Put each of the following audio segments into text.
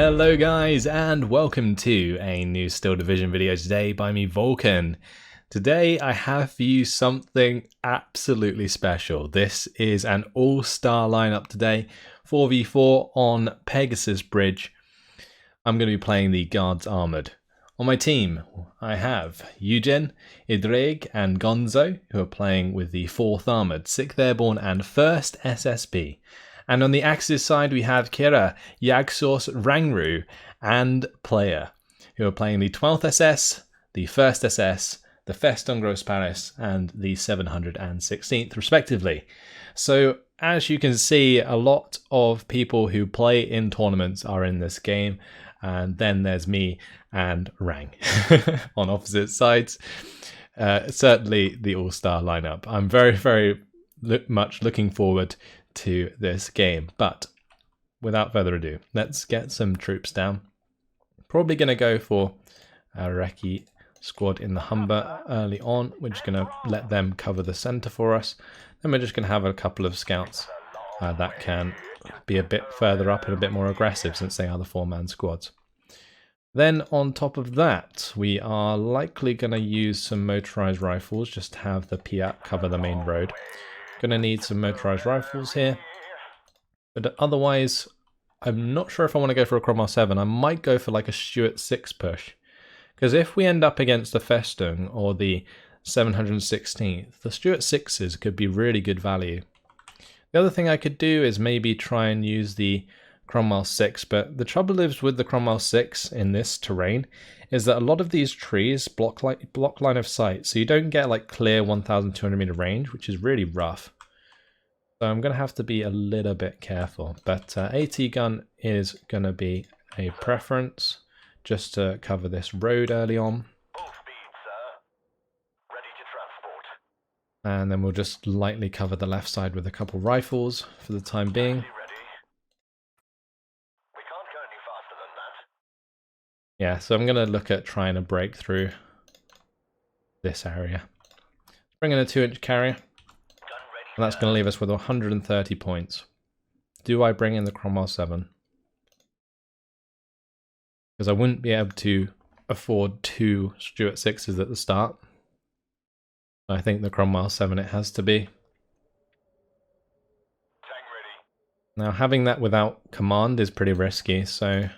Hello guys, and welcome to a new Steel Division video today by me, Vulcan. Today I have for you something absolutely special. This is an all-star lineup today, 4v4 on Pegasus Bridge. I'm going to be playing the Guards Armoured. On my team, I have Eugen, Idreg, and Gonzo, who are playing with the 4th Armoured, 6th Airborne, and 1st SSB. And on the Axis side, we have Kira, Yagsos, Rangru, and Player, who are playing the 12th SS, the 1st SS, the Festung Gross Paris, and the 716th, respectively. So, as you can see, a lot of people who play in tournaments are in this game, and then there's me and Rang on opposite sides. Certainly the all-star lineup. I'm very much looking forward to this game, but without further ado, let's get some troops down. Probably going to go for a Recce squad in the Humber early on. We're just going to let them cover the center for us. Then we're just going to have a couple of scouts that can be a bit further up and a bit more aggressive, since they are the 4-man squads. Then on top of that, we are likely going to use some motorized rifles, just to have the PIAP cover the main road. Going to need some motorized rifles here, but otherwise I'm not sure if I want to go for a Cromwell 7. I might go for like a Stuart 6 push, because if we end up against the Festung or the 716th, the Stuart 6s could be really good value. The other thing I could do is maybe try and use the Cromwell 6, but the trouble is with the Cromwell 6 in this terrain is that a lot of these trees block line of sight, so you don't get like clear 1200 meter range, which is really rough. So I'm going to have to be a little bit careful, but AT gun is going to be a preference just to cover this road early on. Full speed, sir. Ready to transport. And then we'll just lightly cover the left side with a couple rifles for the time being. Yeah, so I'm going to look at trying to break through this area. Bring in a 2-inch carrier, and that's going to leave us with 130 points. Do I bring in the Cromwell 7? Because I wouldn't be able to afford 2 Stuart 6s at the start. I think the Cromwell 7 it has to be. Now, having that without command is pretty risky, so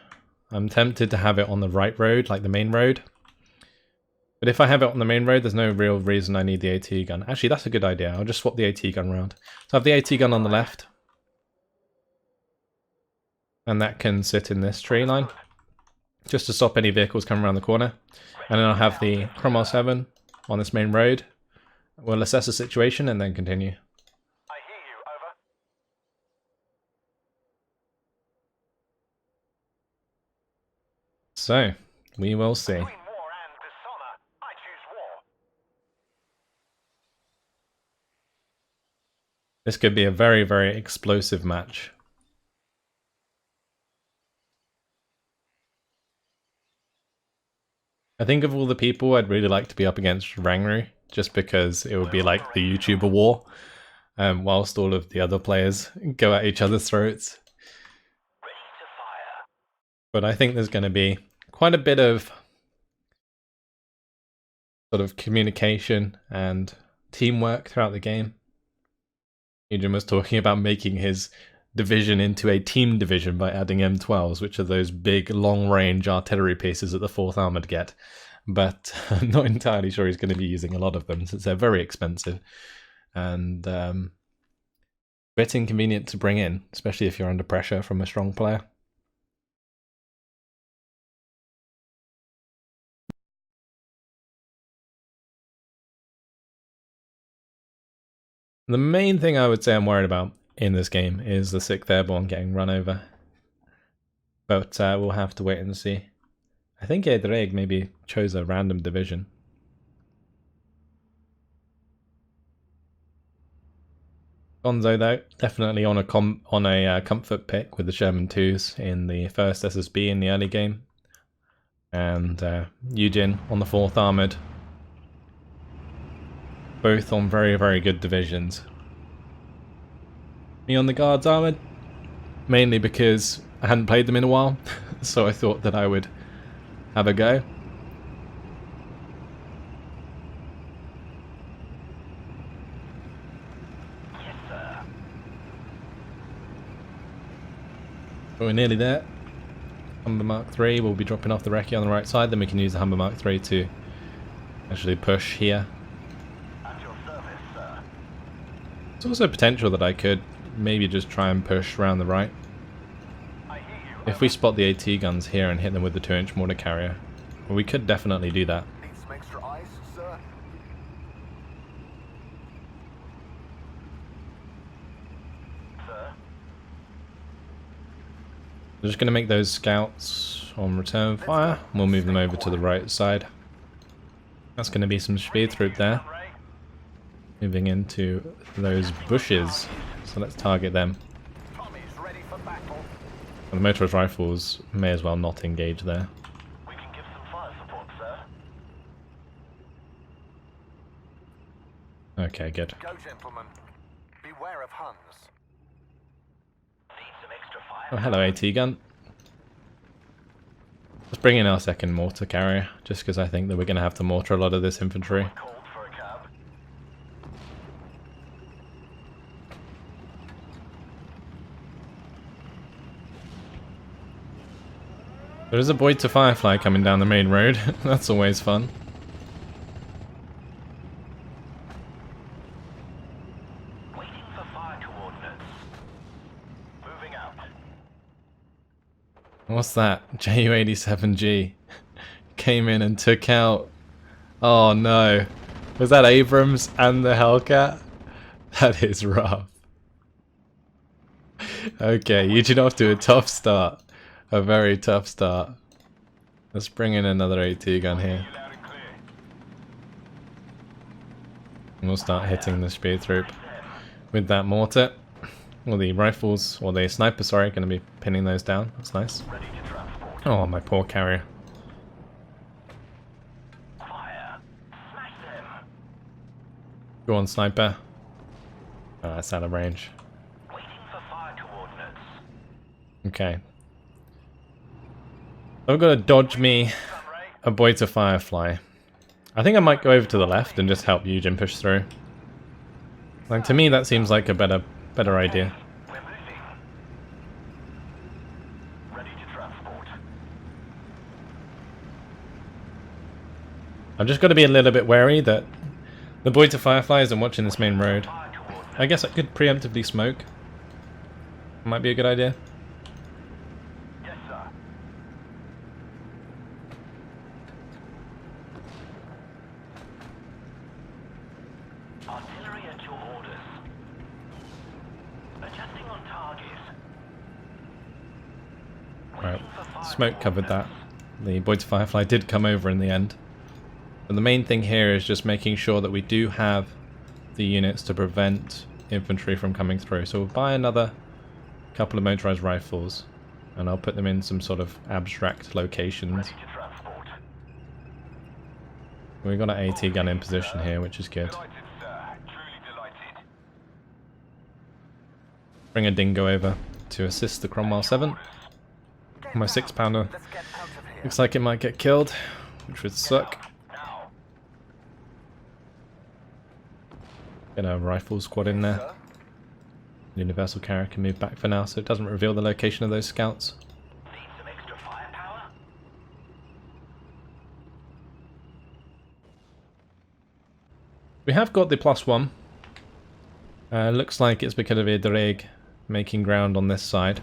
I'm tempted to have it on the right road, like the main road. But if I have it on the main road, there's no real reason I need the AT gun. Actually, that's a good idea. I'll just swap the AT gun around. So I have the AT gun on the left. And that can sit in this tree line, just to stop any vehicles coming around the corner. And then I'll have the Cromwell 7 on this main road. We'll assess the situation and then continue. So, we will see. This could be a very explosive match. I think of all the people I'd really like to be up against Rangru, just because it would be like the YouTuber war, whilst all of the other players go at each other's throats. But I think there's going to be quite a bit of sort of communication and teamwork throughout the game. Eugen was talking about making his division into a team division by adding M12s, which are those big long-range artillery pieces that the 4th Armoured get. But I'm not entirely sure he's going to be using a lot of them, since they're very expensive and a bit inconvenient to bring in, especially if you're under pressure from a strong player. The main thing I would say I'm worried about in this game is the 6th Airborne getting run over. But we'll have to wait and see. I think Idreg maybe chose a random division. Gonzo though, definitely on a comfort pick with the Sherman 2s in the 1st SSB in the early game. And Eugen on the 4th Armoured. Both on very good divisions. Me on the Guards Armoured, mainly because I hadn't played them in a while, so I thought that I would have a go. Yes, sir. But we're nearly there. Humber Mark III will be dropping off the recce on the right side, then we can use the Humber Mark III to actually push here. At your service, sir. There's also potential that I could maybe just try and push around the right. I hear you. If we spot the AT guns here and hit them with the 2-inch mortar carrier, well, we could definitely do that. Need some extra ice, sir? Sir? We're just going to make those scouts on return fire. We'll move them over to the right side. That's going to be some speed through there. Moving into those bushes. So let's target them. Tommy's ready for battle. And the motorized rifles may as well not engage there. We can give some fire support, sir. Okay, good. Go, gentlemen. Beware of Huns. Need some extra fire. Oh, hello AT gun. Let's bring in our second mortar carrier, just because I think that we're going to have to mortar a lot of this infantry. Called for a cab. There is a Boy to Firefly coming down the main road. That's always fun. Waiting for fire coordinates. Moving out. What's that? Ju-87G came in and took out... Oh no. Was that Abrams and the Hellcat? That is rough. Okay, you did off to a tough start. A very tough start. Let's bring in another AT gun here. Loud and clear. And we'll start hitting the speed troop with that mortar. Or the rifles, or the sniper, sorry, going to be pinning those down. That's nice. Ready to transport. Oh, my poor carrier. Fire. Smash them. Go on, sniper. Oh, that's out of range. Waiting for fire coordinates. Okay. I've got to dodge me Sunray. a Boy to Firefly. I think I might go over to the left and just help Eugen push through. Like, to me, that seems like a better idea. We're moving. Ready to transport. I've just got to be a little bit wary that the Boy to Firefly isn't watching this main road. Fire coordinates. I guess I could preemptively smoke. Might be a good idea. Yes, sir. Artillery at your orders. Adjusting on target. Right, smoke covered that. The Boy to Firefly did come over in the end. But the main thing here is just making sure that we do have the units to prevent infantry from coming through. So we'll buy another couple of motorized rifles, and I'll put them in some sort of abstract locations. Ready to transport. We've got an AT gun in position here, which is good. Delighted, sir. Truly delighted. Bring a dingo over to assist the Cromwell 7. My 6-pounder Let's get out of here. looks like it might get killed, which would suck. Now. Get a rifle squad in there. Sir? Universal carrier can move back for now, so it doesn't reveal the location of those scouts. Need some extra firepower? We have got the +1. Looks like it's because of Idrig making ground on this side.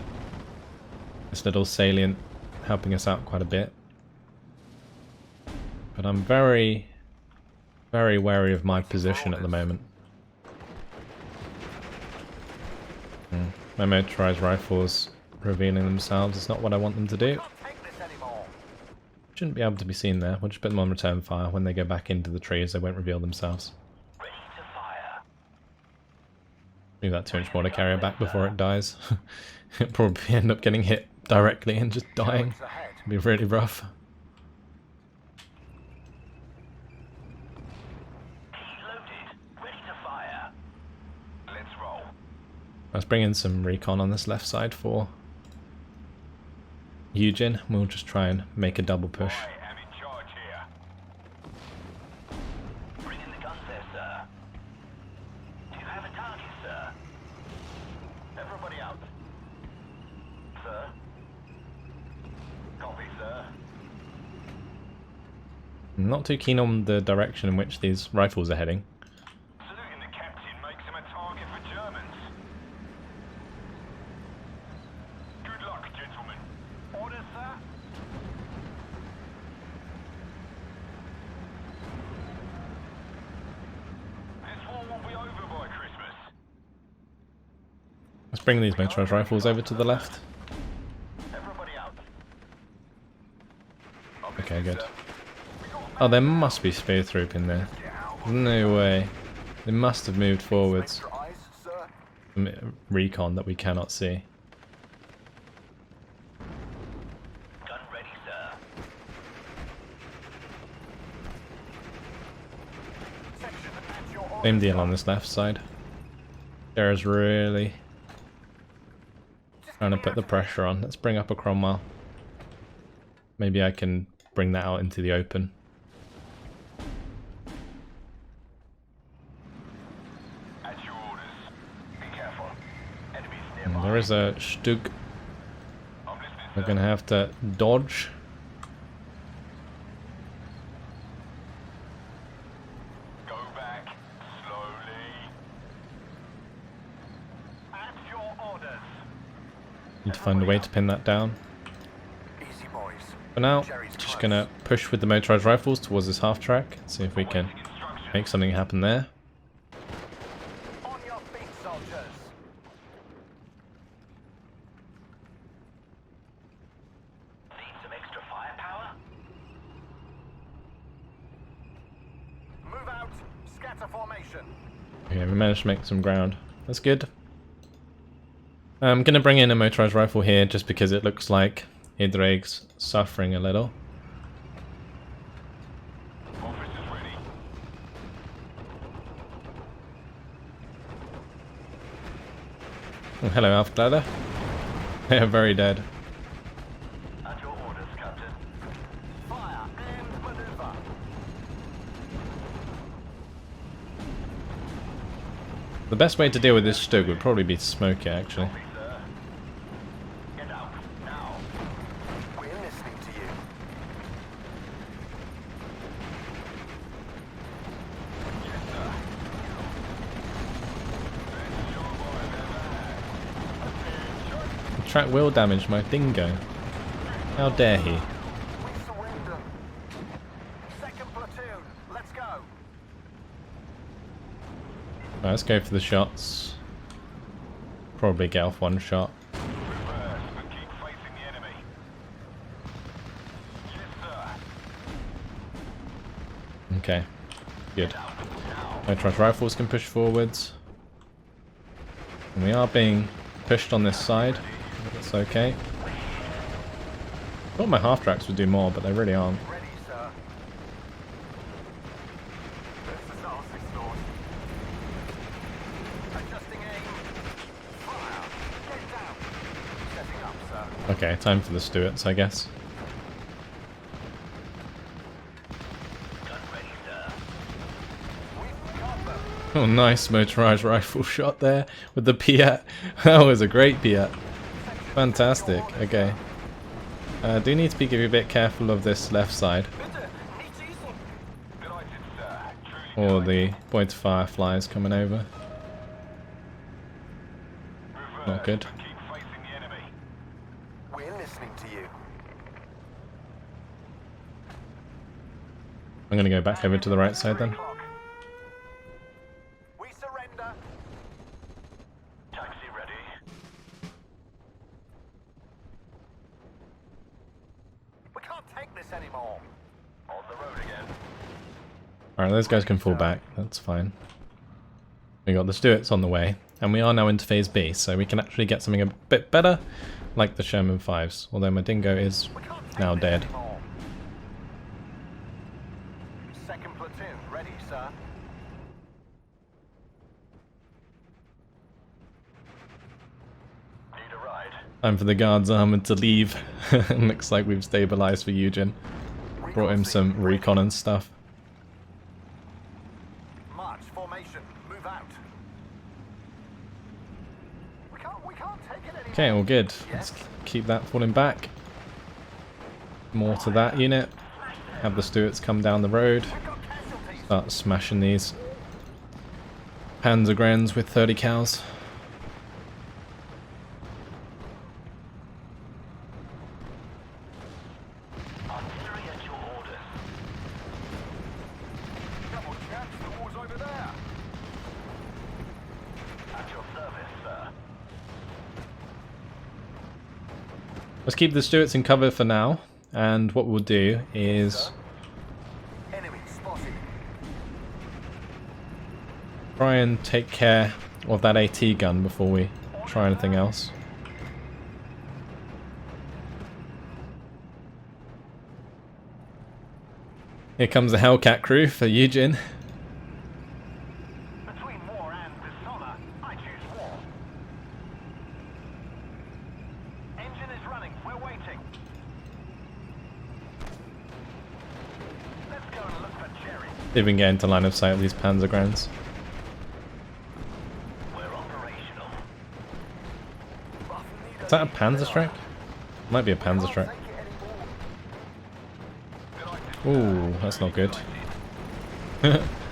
This little salient helping us out quite a bit. But I'm very, very wary of my position at the moment. My motorized rifles revealing themselves is not what I want them to do. Can't take this anymore. Shouldn't be able to be seen there. We'll just put them on return fire. When they go back into the trees, they won't reveal themselves. Ready to fire. Move that 2-inch mortar carrier back before it dies. It'll probably end up getting hit directly and just dying. It's ahead. It'll be really rough. Key loaded. Ready to fire. Let's roll. Let's bring in some recon on this left side for huge in. We'll just try and make a double push. I am in charge here. Bring in the guns there, sir. Do you have a target, sir? Everybody out. Sir? Copy, sir. I'm not too keen on the direction in which these rifles are heading. Saluting the captain makes him a target for Germans. Good luck, gentlemen. Orders, sir? This war will be over by Christmas. Let's bring these motorized rifles over to the left. Everybody out. Okay, good. Oh, there must be spear troop in there. No way. They must have moved forwards. Some recon that we cannot see. Gun ready, sir. Same deal on this left side. There's really trying to put the pressure on. Let's bring up a Cromwell. Maybe I can bring that out into the open. At your orders. Be careful. Enemies And nearby. there is a Stug. I'm listening, We're sir. gonna have to dodge. Go back slowly. At your orders. Need to find a way to pin that down. Easy, boys. For now, just gonna push with the motorized rifles towards this half track. See if we can Instructions. make something happen there. On your feet, soldiers. Need some extra firepower? Move out. Scatter formation. Okay, we managed to make some ground. That's good. I'm gonna bring in a motorized rifle here just because it looks like Hydreg's suffering a little. Officers ready. Oh, hello, Alpha Glider. They are very dead. At your orders, Captain. Fire and maneuver. The best way to deal with this Stug would probably be to smoke it, actually. Copy, sir. Get out now. We're listening to you. Yes, sir. Best job I've ever had. The track will damage my dingo. How dare he? We surrender. Second platoon, let's go. Right, let's go for the shots. Probably get off one shot. Reverse, but keep facing the enemy. Yes, sir. Okay, good. Out now. Motorized rifles can push forwards. And we are being pushed on this side. That's okay. I thought my half tracks would do more, but they really aren't. Ready, sir. This is our thought. Adjusting aim. Fire. Get down. Setting up, sir. Okay, time for the Stuarts, I guess. Gun ready, sir. We've got them. Oh, nice motorized rifle shot there with the Piat. That was a great Piat. Fantastic. Okay. Do need to be a bit careful of this left side, Delighted, sir. Truly or the point of fire flies coming over. reverse, Not good. but keep facing the enemy. We're listening to you. I'm gonna go back over to the right side then. We surrender. Taxi ready. We can't take this anymore. On the road again. Alright, those guys can fall back. That's fine. We got the Stuarts on the way, and we are now into phase B, so we can actually get something a bit better, like the Sherman 5s, although my dingo is We can't take now this dead. anymore. Second platoon ready, sir. Need a ride. Time for the guards armored to leave. Looks like we've stabilized for Eugen. Brought him some recon and stuff. March formation. Move out. We can't take it anymore. Okay, all good. Let's keep that falling back. More to that unit. Have the Stuarts come down the road. Start smashing these Panzergrens with 30 cows. Let's keep the Stuarts in cover for now, and what we'll do is try and take care of that AT gun before we try anything else. Here comes the Hellcat crew for Eugen. Between war and dishonor, I choose war. Engine is running. We're waiting. Let's go and look for Jerry. See if we can get into line of sight of these Panzergrens. We're operational. Is that a Panzerstrike? Might be a Panzerstrike. Ooh, that's not good.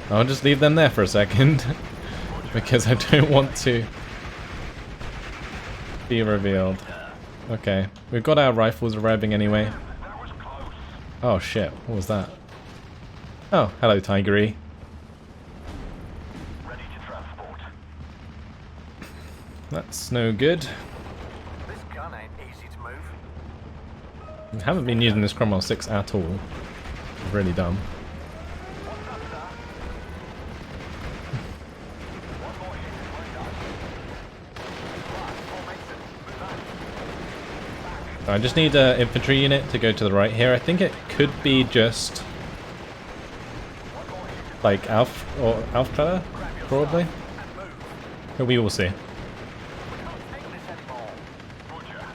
I'll just leave them there for a second. Because I don't want to be revealed. Okay, we've got our rifles arriving anyway. Oh shit, what was that? Oh, hello Tigery. Ready to transport. That's no good. This gun ain't easy to move. I haven't been using this Cromwell 6 at all. Really dumb. I just need an infantry unit to go to the right here. I think it could be just like Alpha, probably. But we will see.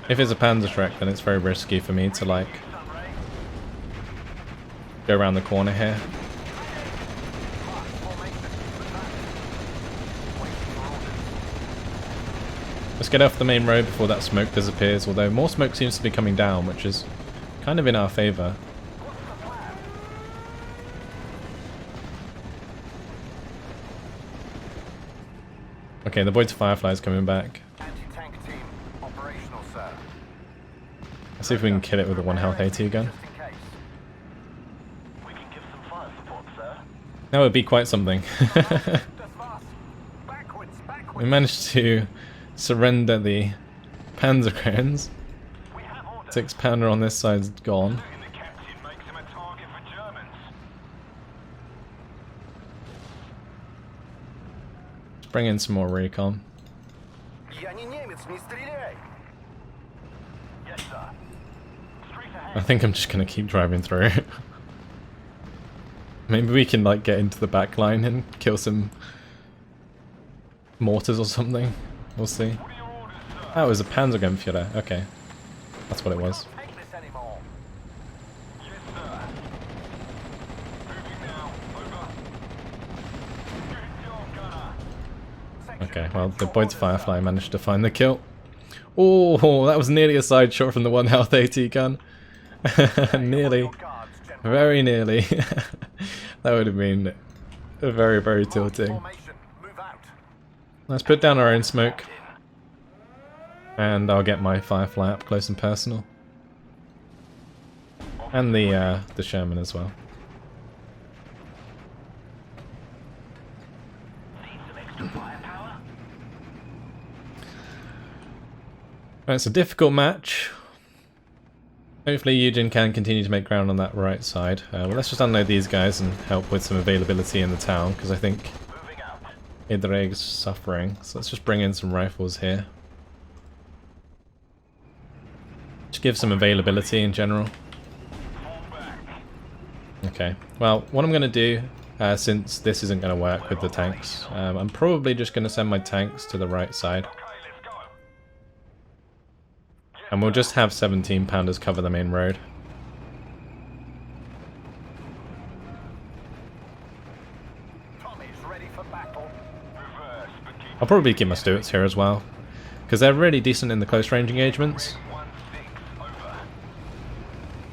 If it's a Panzerschreck, then it's very risky for me to like go around the corner here. Let's get off the main road before that smoke disappears, although more smoke seems to be coming down, which is kind of in our favour. Okay, the Boyd's Firefly is coming back. Anti-tank team operational, sir. Let's see if we can kill it with a 1 health AT gun. We can give some fire support, sir. That would be quite something. We managed to surrender the Panzergrens. 6-pounder on this side's gone. Let's bring in some more recon. I think I'm just gonna keep driving through. Maybe we can like get into the back line and kill some mortars or something. We'll see. Oh, it was a Panzergrenführer. Okay. That's what it was. Okay, well, the Boyd's Firefly managed to find the kill. Oh, that was nearly a side shot from the 1 health AT gun. Nearly. Very nearly. That would have been very, very tilting. Let's put down our own smoke. And I'll get my Firefly up close and personal. And the Sherman as well. Well, it's a difficult match. Hopefully Eugen can continue to make ground on that right side. Well, let's just unload these guys and help with some availability in the town, because I think Idreg's suffering. So let's just bring in some rifles here. Just give some availability in general. Okay, well, what I'm going to do, since this isn't going to work with the tanks, I'm probably just going to send my tanks to the right side. And we'll just have 17 pounders cover the main road. Tommy's ready for battle. Reverse, but keep I'll probably keep my Stuarts here as well, because they're really decent in the close range engagements. 1-6 over.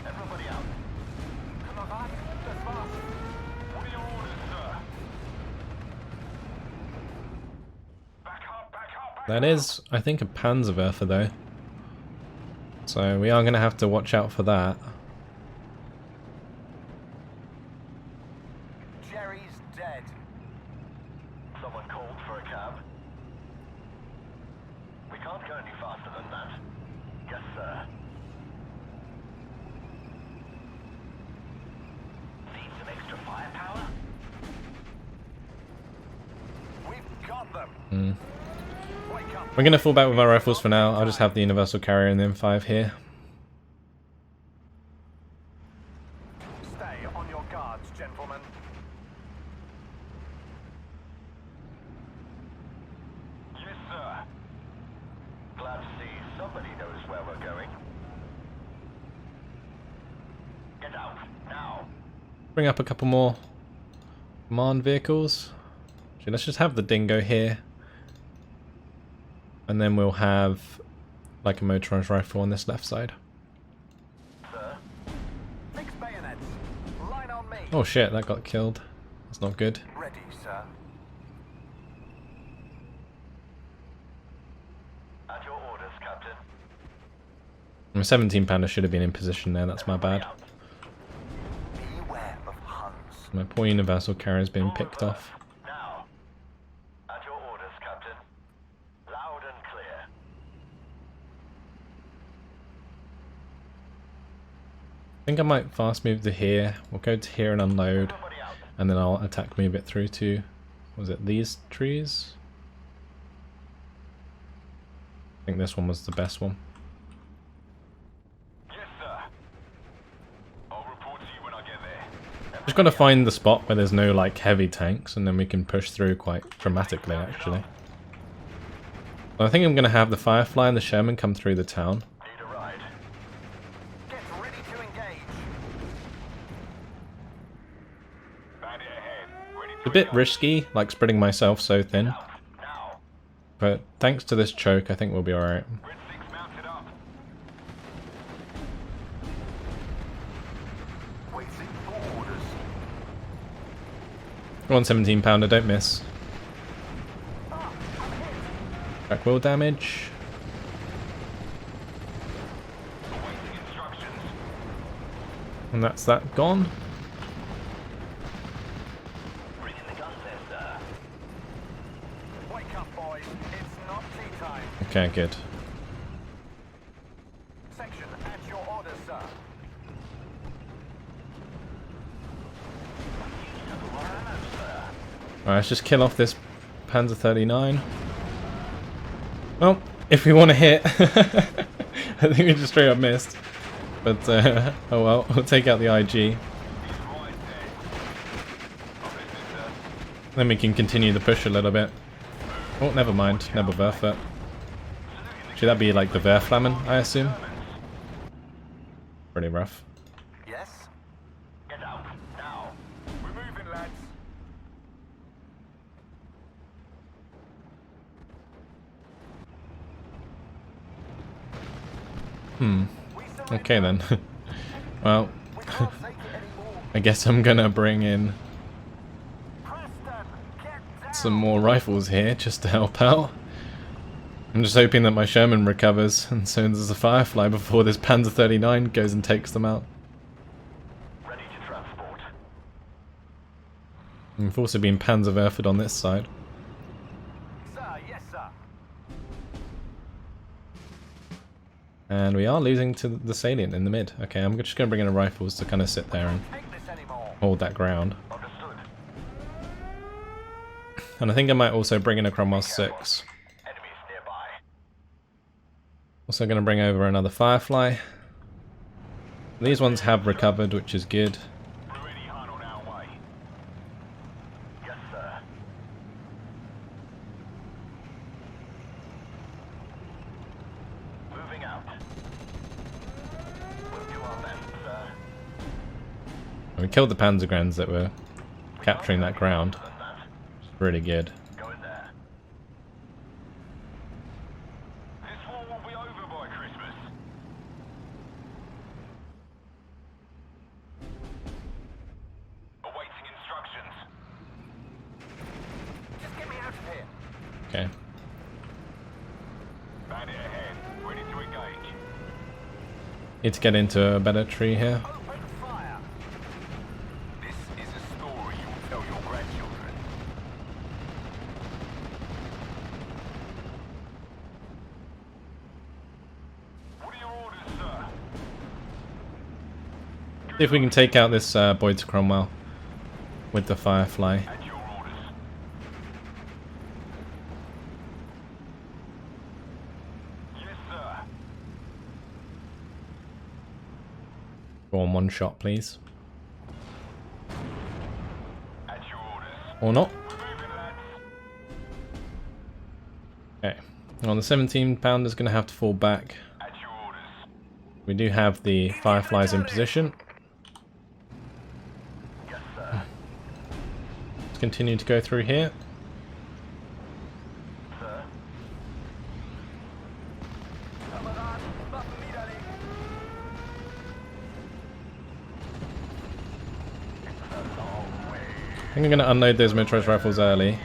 Everybody out. Come on, lad. Let's march. What are your orders, sir? Back up, back up, back That up. is, I think, a Panzerwerfer though. So we are going to have to watch out for that. Jerry's dead. Someone called for a cab. We can't go any faster than that. Yes, sir. Need some extra firepower? We've got them. Wake up. We're going to fall back with our rifles for now. I'll just have the universal carrier and the M5 here. Stay on your guards, gentlemen. Yes, sir. Glad to see somebody knows where we're going. Get out, now. Bring up a couple more command vehicles. Actually, let's just have the Dingo here. And then we'll have like a motorized rifle on this left side. Sir. Fix bayonets. Line on me. Oh shit, that got killed. That's not good. Ready, sir. At your orders, Captain. My 17 pounder should have been in position there, that's my bad. Beware of Huns. My poor universal carrier is being picked off. Now. At your orders, Captain. Loud and clear. I think I might fast move to here. We'll go to here and unload. Everybody out. And then I'll attack move it through to, was it these trees? I think this one was the best one. Yes, sir. I'll report to you when I get there. Just gotta find the spot where there's no like heavy tanks and then we can push through quite dramatically actually. I think I'm gonna have the Firefly and the Sherman come through the town. Need a ride. Get ready to engage. Bandit ahead. Ready to It's a bit risky, like spreading myself so thin, now. but thanks to this choke I think we'll be alright. Red 6 mounted up. Waiting for orders. Go on 17 pounder, don't miss. Ah, I'm hit. Back wheel damage. Awaiting instructions. And that's that gone. Bring in the guns there, sir. Wake up, boys. It's not tea time. Okay, good. Section at your orders, sir. Alright, let's just kill off this Panzer 39. Well, if we want to hit, I think we just straight up missed. But, oh well, we'll take out the IG. Then we can continue the push a little bit. Oh, never mind, never worth it. Should that be like the Wehrflammen, I assume? Pretty rough. Yes? Get out, now. We're moving, lads. Okay then. Well, We can't take it anymore. I guess I'm gonna bring in Preston, get down. some more rifles here just to help out. I'm just hoping that my Sherman recovers and so there's a Firefly before this Panzer 39 goes and takes them out. Ready to transport. And we've also been Panzerwerfed on this side. Sir, yes, sir. And we are losing to the salient in the mid. Okay, I'm just going to bring in a rifles to kind of sit there and Take this anymore. hold that ground. Understood. And I think I might also bring in a Cromwell 6. Enemies nearby. Also going to bring over another Firefly. These ones have recovered, which is good. We're ready, Han, on our way. Yes, sir. Moving out. We killed the Panzergrens that were capturing that ground. It's really good. Go in there. This war will be over by Christmas. Awaiting instructions. Just get me out of here. Okay. Bandit ahead. Ready to engage. Need to get into a better tree here. Open fire. This is a story you will tell your grandchildren. What are your orders, sir? See if we can take out this Boyd's Cromwell with the Firefly. At your orders. Yes, sir. Go on, one shot, please. At your orders. Or not. We're moving, lads. Okay. Well, the 17-pounder's going to have to fall back. At your orders. We do have the Fireflies in position. Yes, sir. Let's continue to go through here. Sir. I think I'm going to unload those motorized rifles early.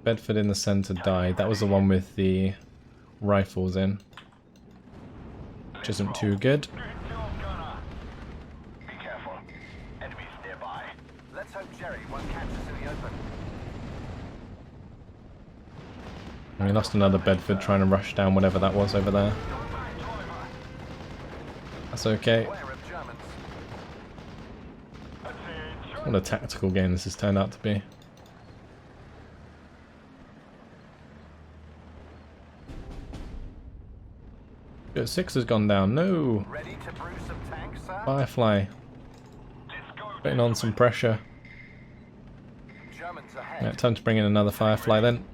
Bedford in the center died. That was the one with the rifles in, which isn't too good. Be careful. Enemies nearby. Let's hope Jerry won't catch us in the open. And we lost another Bedford trying to rush down whatever that was over there. That's okay. Beware of Germans. What a tactical game this has turned out to be. Good, 6 has gone down. No! Ready to brew some tanks, sir? Firefly. Let's go. Putting on some pressure. Germans ahead. Yeah, time to bring in another Firefly then.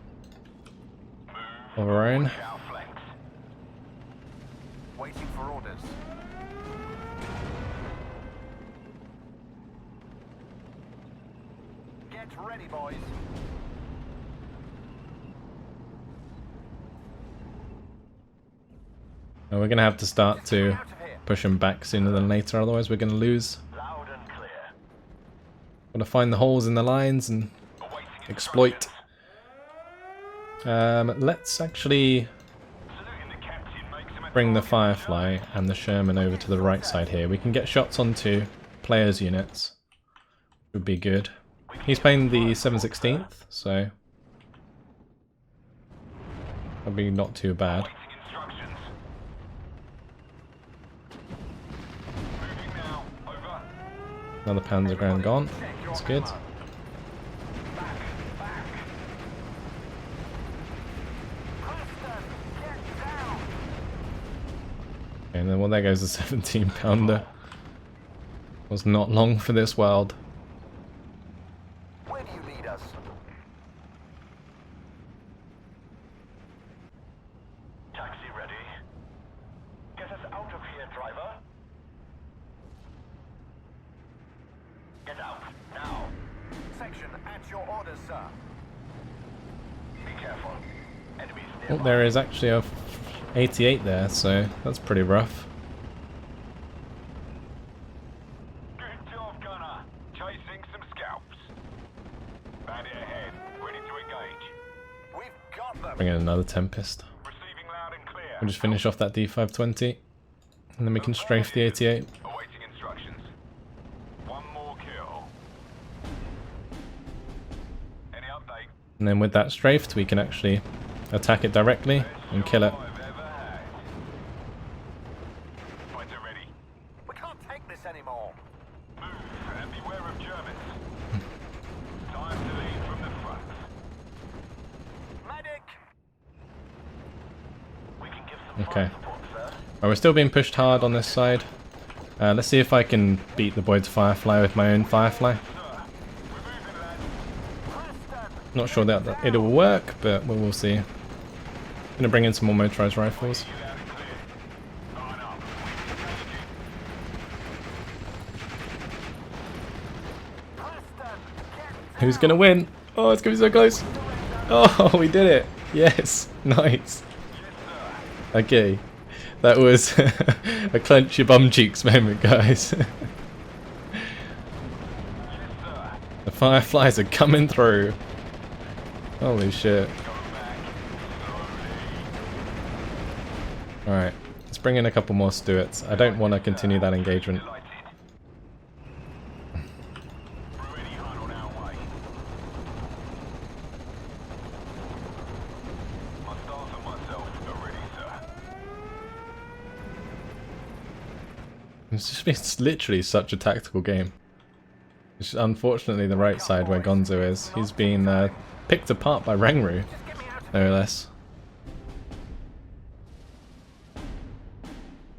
Of our own. Our flanks. Waiting for orders. Get ready, boys. We're going to have to start to Out of here. push them back sooner than later, otherwise we're going to lose. Loud and clear. Got to find the holes in the lines and Awaiting exploit. Let's actually Saluting the captain makes him a bring the target. Firefly and the Sherman over to the right side here. We can get shots onto players' units. Would be good. He's playing the 7/16th, so that'd be not too bad. Awaiting instructions. Moving now. Over. Another Panzergren gone. That's good. Back. Back. Preston, get down. And then, well, there goes the 17-pounder. Was not long for this world. Where do you lead us? Taxi ready. Get us out of here, driver. Get out, now. Section, at your orders, sir. Be careful. Enemies Oh, nearby. there is actually a 88 there, so that's pretty rough. Good job, gunner. Chasing some scalps. Bandit ahead. Ready to engage. We've got them. Bring in another Tempest. Receiving loud and clear. We'll just finish off that D520, and then we can strafe the 88. Awaiting instructions. One more kill. Any update? And then with that strafed, we can actually attack it directly and kill it. I've ever had. Pointer ready. We can't take this anymore. Move and beware of Germans. Time to lead from the front. Medic. We can give some Okay. fire support, sir. Right, we're still being pushed hard on this side. Let's see if I can beat the Boyd's Firefly with my own Firefly. Sir, we're moving, lads. Preston. Not sure that it'll work, but we'll see. Gonna bring in some more motorized rifles. You loud and clear. Line up. Engaging. Who's gonna win? Oh, it's gonna be so close. Oh, we did it. Yes, nice. Okay, that was a clench your bum cheeks moment, guys. The fireflies are coming through. Holy shit. Alright, let's bring in a couple more Stuarts. I don't want to continue that engagement. It's literally such a tactical game. It's unfortunately the right side where Gonzo is. He's been picked apart by Rangru, no less.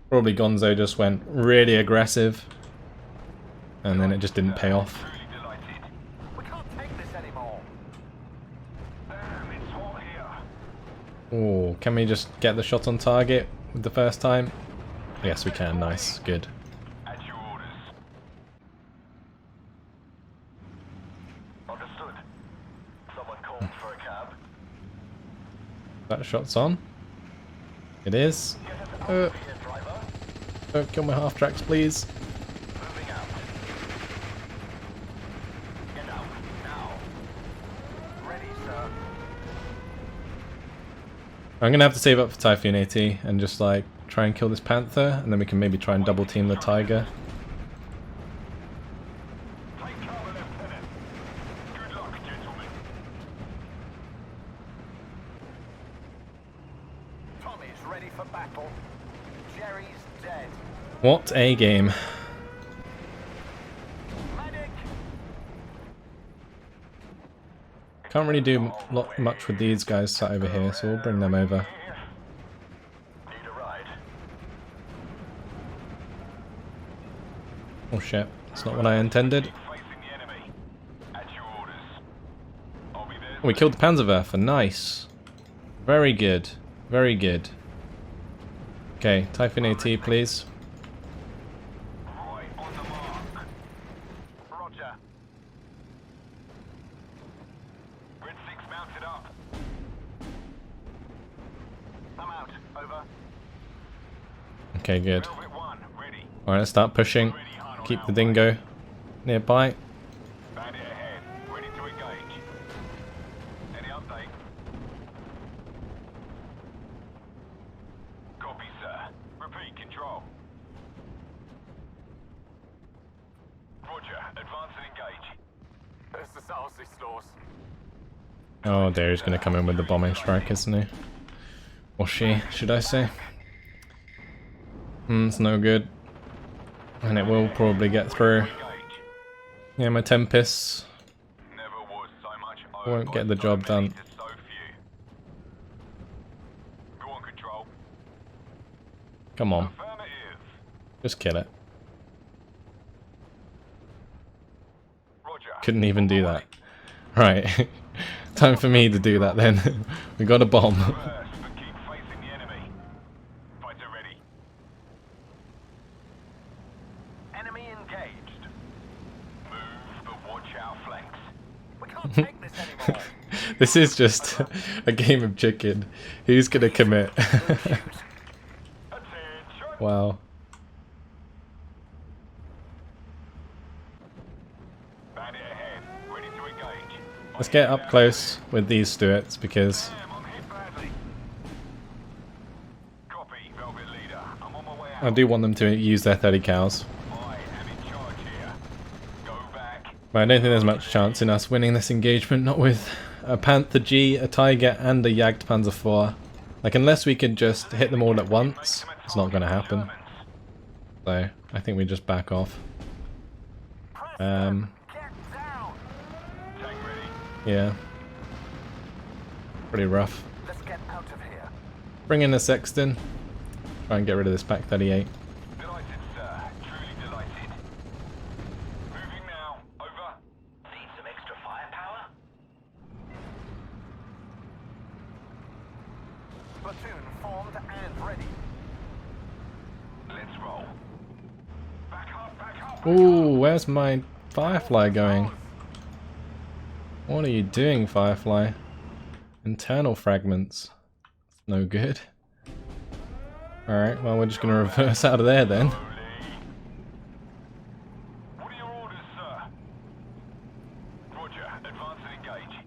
Probably Gonzo just went really aggressive, and then it just didn't pay off. Oh, can we just get the shot on target with the first time? Yes, we can. Nice, good. That shot's on. It is. Don't kill my half tracks, please. I'm gonna have to save up for Typhoon AT and just like try and kill this Panther, and then we can maybe try and double team the Tiger. What a game. Can't really do much with these guys sat over here, so we'll bring them over. Oh shit, that's not what I intended. Oh, we killed the Panzerwerfer, nice. Very good, very good. Okay, Typhoon AT please. Okay, good. Alright, let's start pushing. Keep the dingo nearby. Copy, sir. Repeat, control. Roger, advance and engage. There's the Salsy stores. Oh, there he's gonna come in with the bombing strike, isn't he? Or she, should I say? It's no good. And it will probably get through. Yeah, my Tempests won't get the job done. Come on. Just kill it. Couldn't even do that. Right. Time for me to do that then. We got a bomb. This is just a game of chicken. Who's gonna commit? Wow. Let's get up close with these Stuarts because I do want them to use their 30 cows. But I don't think there's much chance in us winning this engagement, not with a Panther G, a Tiger, and a Jagdpanzer IV. Like, unless we could just hit them all at once, it's not going to happen. So, I think we just back off. Yeah. Pretty rough. Bring in a Sexton. Try and get rid of this Pack 38. Ooh, where's my Firefly going? What are you doing, Firefly? Internal fragments. No good. Alright, well we're just gonna reverse out of there then. What are your orders, sir? Roger, advance and engage.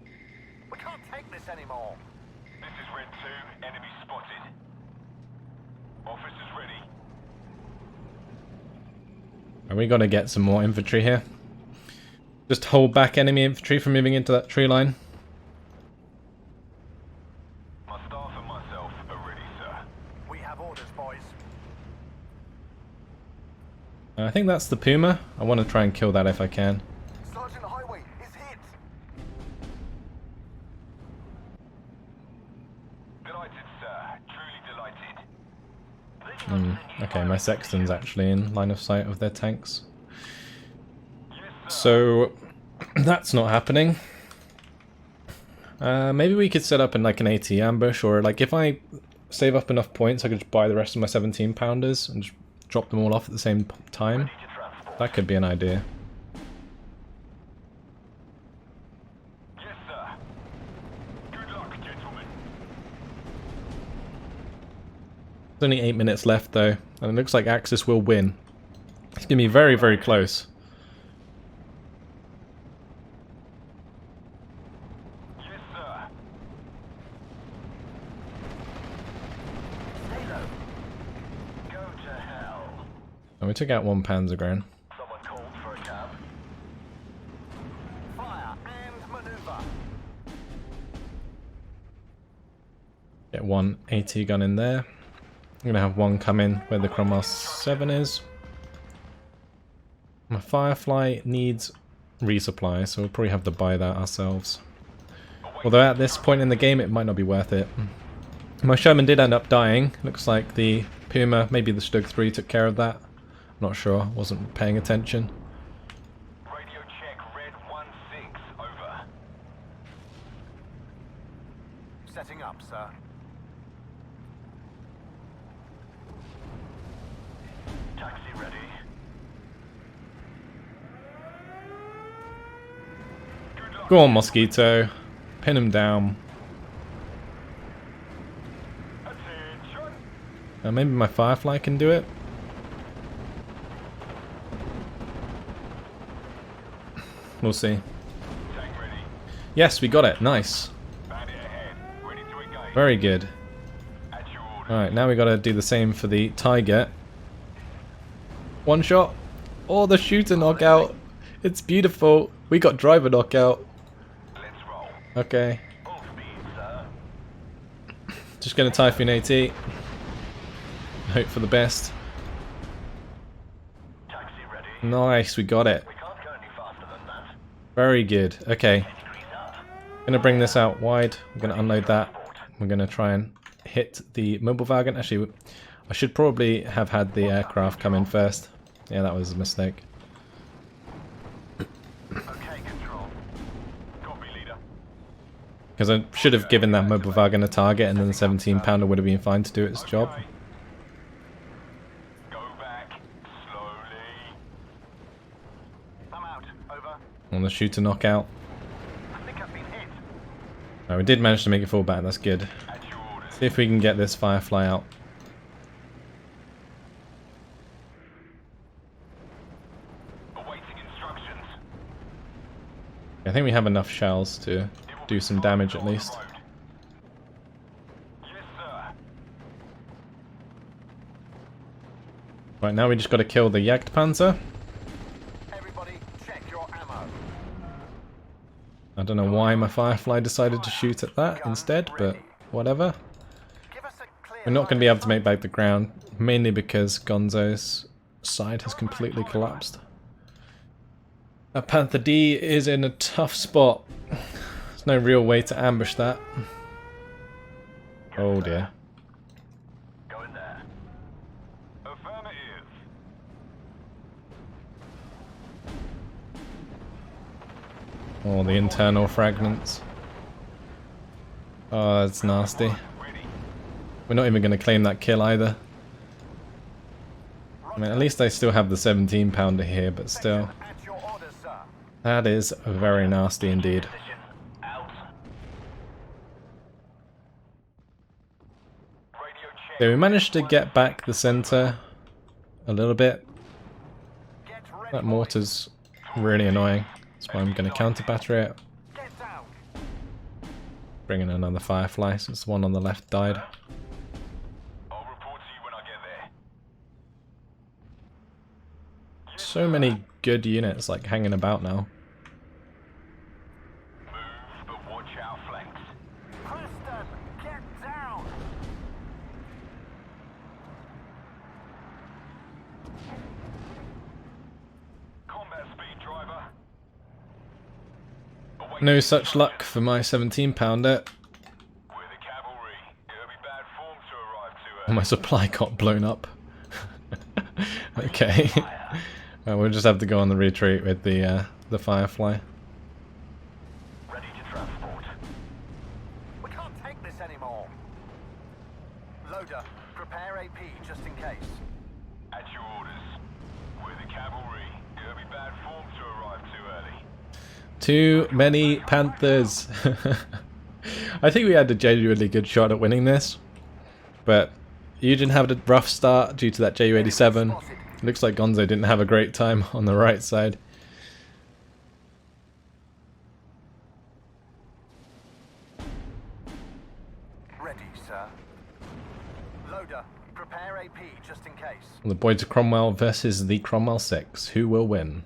We can't take this anymore. This is Red 2, enemy spotted. Officers ready. And we gotta get some more infantry here. Just hold back enemy infantry from moving into that tree line. My staff and myself are ready, sir. We have orders, boys. I think that's the Puma. I want to try and kill that if I can. Sergeant Highway is hit. Delighted, sir. Truly delighted. Okay, my sexton's actually in line of sight of their tanks. So that's not happening. Maybe we could set up an AT ambush, or like if I save up enough points I could just buy the rest of my 17 pounders and just drop them all off at the same time. That could be an idea. Yes, sir. Good luck, gentlemen. There's only 8 minutes left though, and it looks like Axis will win. It's going to be very, very close. Yes, sir. Stay low. Go to hell. And we took out one Panzergren. Someone called for a cab. Fire and maneuver. Get one AT gun in there. I'm going to have one come in where the Cromwell 7 is. My Firefly needs resupply, so we'll probably have to buy that ourselves. Although at this point in the game it might not be worth it. My Sherman did end up dying. Looks like the Puma, maybe the Stug 3 took care of that. I'm not sure, wasn't paying attention. Radio check, Red 1-6, over. Setting up, sir. Taxi ready. Go on, Mosquito. Pin him down. Attention. Maybe my Firefly can do it. We'll see. Tank ready. Yes, we got it. Nice. Bandit ahead. Ready to engage. Very good. At your order. Alright, now we got to do the same for the Tiger. One shot. Oh, the shooter knockout. It's beautiful. We got driver knockout. Let's roll. Okay. Full speed, sir. Just going to Typhoon AT. Hope for the best. Taxi ready. Nice, we got it. We can't go any faster than that. Very good. Okay. Increase up. Going to bring this out wide. I'm going to unload that. We're going to try and hit the mobile wagon. Actually, I should probably have had the aircraft come in first. Yeah, that was a mistake. Okay, control. Copy, leader. Because I should have given that mobile wagon a target and then the 17 pounder would have been fine to do its job. Okay. Go back. Slowly. I'm out. Over. On the shooter knockout. I think I've been hit. Oh, we did manage to make it fall back, that's good. At your orders. See if we can get this Firefly out. Awaiting instructions. I think we have enough shells to do some damage at least. Yes, sir. Right, now we just got to kill the Jagdpanzer. Everybody, check your ammo. I don't know why my Firefly decided to shoot at that instead, but whatever. Give us a clear We're not going to be able to make back the ground, mainly because Gonzo's side has completely collapsed. Panther D is in a tough spot. There's no real way to ambush that. Oh dear. Go in there. Affirmative. Oh, the internal fragments. Oh, that's nasty. Ready. We're not even going to claim that kill either. I mean, at least I still have the 17 pounder here, but still. At your orders, sir. That is very nasty indeed. Position. So we managed to get back the center a little bit. That mortar's really annoying. That's why I'm going to counter battery it. Bring in another Firefly since the one on the left died. I'll report to you when I get there. So many good units like hanging about now. Move, but watch our flanks. Preston, get down! Combat speed, driver. No such luck for my 17-pounder. We're the cavalry. It'll be bad form to arrive too My early. supply got blown up. Okay. Well, we'll just have to go on the retreat with the Firefly. Ready to transport. We can't take this anymore. Loader, prepare AP just in case. At your orders. We're the cavalry. It'll be bad form to arrive too early. Too many Panthers. I think we had a genuinely good shot at winning this, but Eugen had a rough start due to that Ju-87. Looks like Gonzo didn't have a great time on the right side. Ready, sir. Loader, prepare AP just in case. The Boys of Cromwell versus the Cromwell 6. Who will win?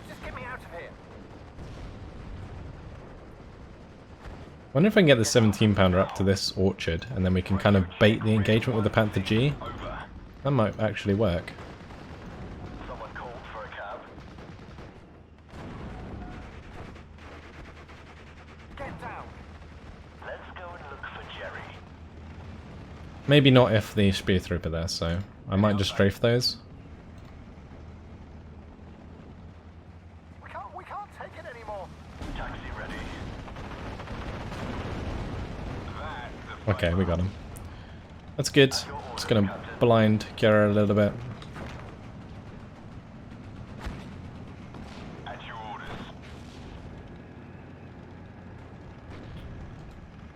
Just get me out of here. I wonder if I can get the 17-pounder up to this orchard, and then we can kind of bait the engagement with the Panther G. Over. That might actually work. Someone called for a cab. Get down. Let's go and look for Jerry. Maybe not if the spear trooper there, so I might just strafe those. We can't take it anymore. Taxi ready. That's Okay, we got him. That's good. Just gonna blind Kira a little bit. at your orders.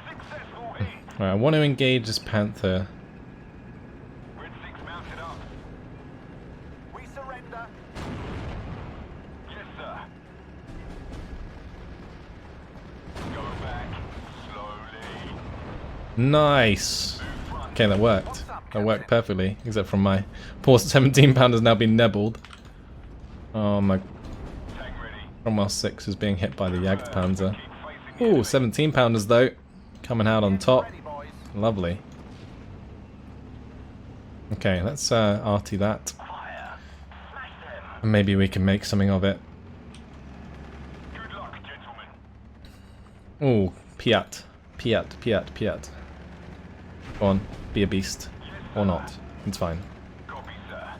Successful hit. Right, I want to engage this Panther. Red 6 mounted up. We surrender. Yes, sir. Go back slowly. Nice! Okay, that worked. That worked perfectly, except from my poor 17-pounder's now been nebbled. Oh, my Tank ready. Cromwell 6 is being hit by the Jagdpanzer. Keep facing Ooh, 17-pounders though. Coming out on top. Ready, boys. Lovely. Okay, let's arty that. fire. Smash them. And maybe we can make something of it. Good luck, gentlemen. Ooh, Piat. Piat, Piat, Piat. Go on, be a beast. Or not. It's fine. Copy, sir.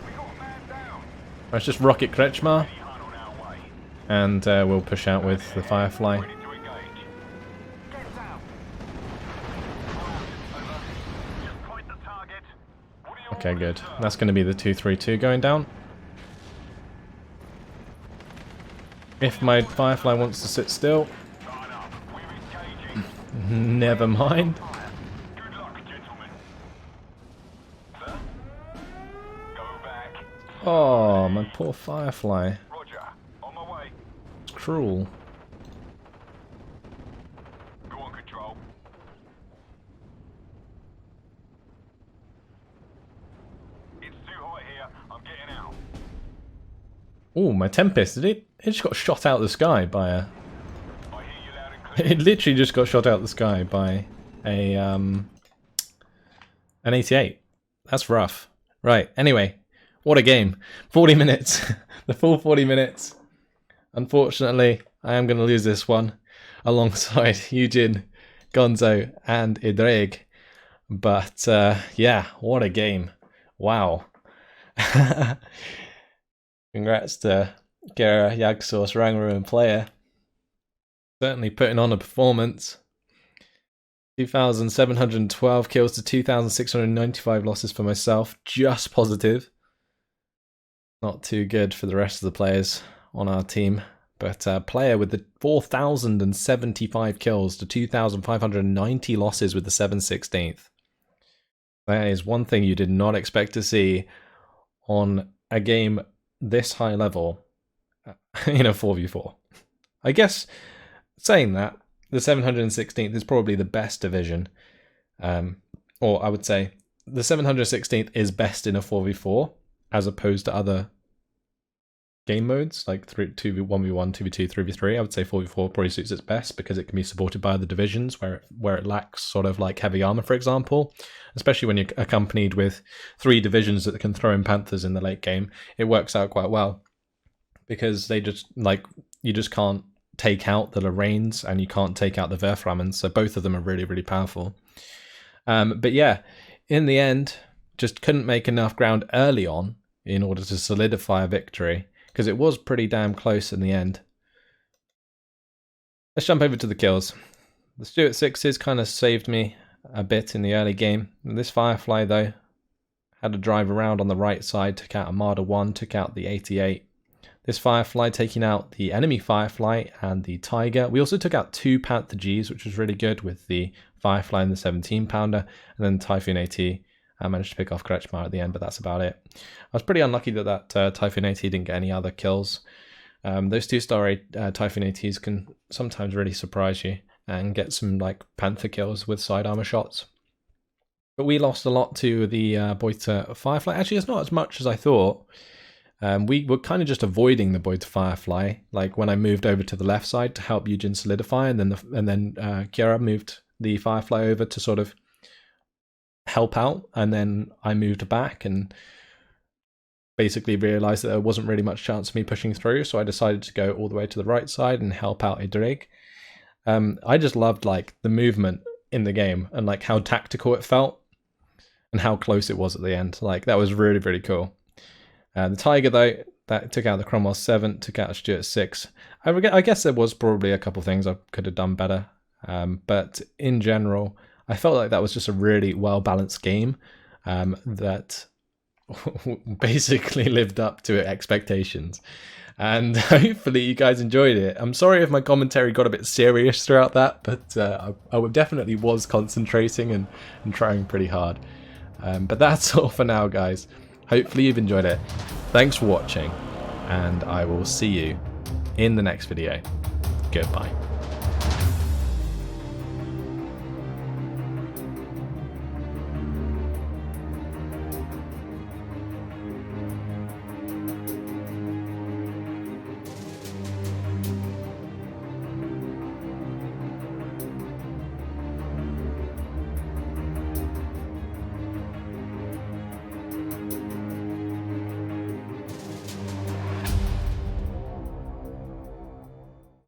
We got a man down. Let's just rocket Kretschmar, Any hunt on our way. and we'll push out with the Firefly. Ready to engage. Get down. Over. Just point the target. What are your Okay, orders, good. sir? That's going to be the 232 going down. If my Firefly wants to sit still, Line up. We're engaging. never mind. Good luck, gentlemen. Sir? Go back. Oh, my poor Firefly. Roger. On my way. It's cruel. Go on, control. It's too hot here. I'm getting out. Oh, my Tempest, it just got shot out of the sky by a... I hear you loud and clear. It literally just got shot out of the sky by a an 88. That's rough. Right, anyway, what a game. 40 minutes. The full 40 minutes. Unfortunately, I am going to lose this one alongside Eugen, Gonzo, and Idreg. But yeah, what a game. Wow. Congrats to Gera, Jagdsource, Rangaru, and Player. Certainly putting on a performance. 2,712 kills to 2,695 losses for myself. Just positive. Not too good for the rest of the players on our team. but player with the 4,075 kills to 2,590 losses with the 7/16. That is one thing you did not expect to see on a game this high level in a 4v4. I guess, saying that, the 716th is probably the best division. Or I would say the 716th is best in a 4v4 as opposed to other game modes like 2v1, 2v2, 3v3. I would say 4v4 probably suits its best because it can be supported by other divisions where it lacks sort of like heavy armor, for example. Especially when you're accompanied with 3 divisions that can throw in Panthers in the late game, it works out quite well because they just like you just can't take out the Lorraines and you can't take out the Werframens, so both of them are really, really powerful. But yeah, in the end, just couldn't make enough ground early on in order to solidify a victory, because it was pretty damn close in the end. Let's jump over to the kills. The Stuart 6s kind of saved me a bit in the early game. This Firefly, though, had to drive around on the right side, took out a Marder 1, took out the 88. This Firefly taking out the enemy Firefly and the Tiger. We also took out 2 Panther Gs, which was really good with the Firefly and the 17-pounder. And then Typhoon AT. I managed to pick off Kretschmar at the end, but that's about it. I was pretty unlucky that Typhoon AT didn't get any other kills. Those 2-star Typhoon ATs can sometimes really surprise you and get some like Panther kills with side armor shots. But we lost a lot to the Beuter Firefly. Actually, it's not as much as I thought. We were kind of just avoiding the Beuter Firefly. Like when I moved over to the left side to help Eugen solidify, and then Kiera moved the Firefly over to sort of help out, and then I moved back and basically realized that there wasn't really much chance of me pushing through, so I decided to go all the way to the right side and help out Idrig. I just loved like the movement in the game and like how tactical it felt and how close it was at the end. Like that was really, really cool. The Tiger, though, that took out the Cromwell 7, took out a Stuart 6. I guess there was probably a couple things I could have done better, but in general, I felt like that was just a really well-balanced game that basically lived up to expectations. And hopefully you guys enjoyed it. I'm sorry if my commentary got a bit serious throughout that, but I definitely was concentrating and trying pretty hard. But that's all for now, guys. Hopefully you've enjoyed it. Thanks for watching, and I will see you in the next video. Goodbye.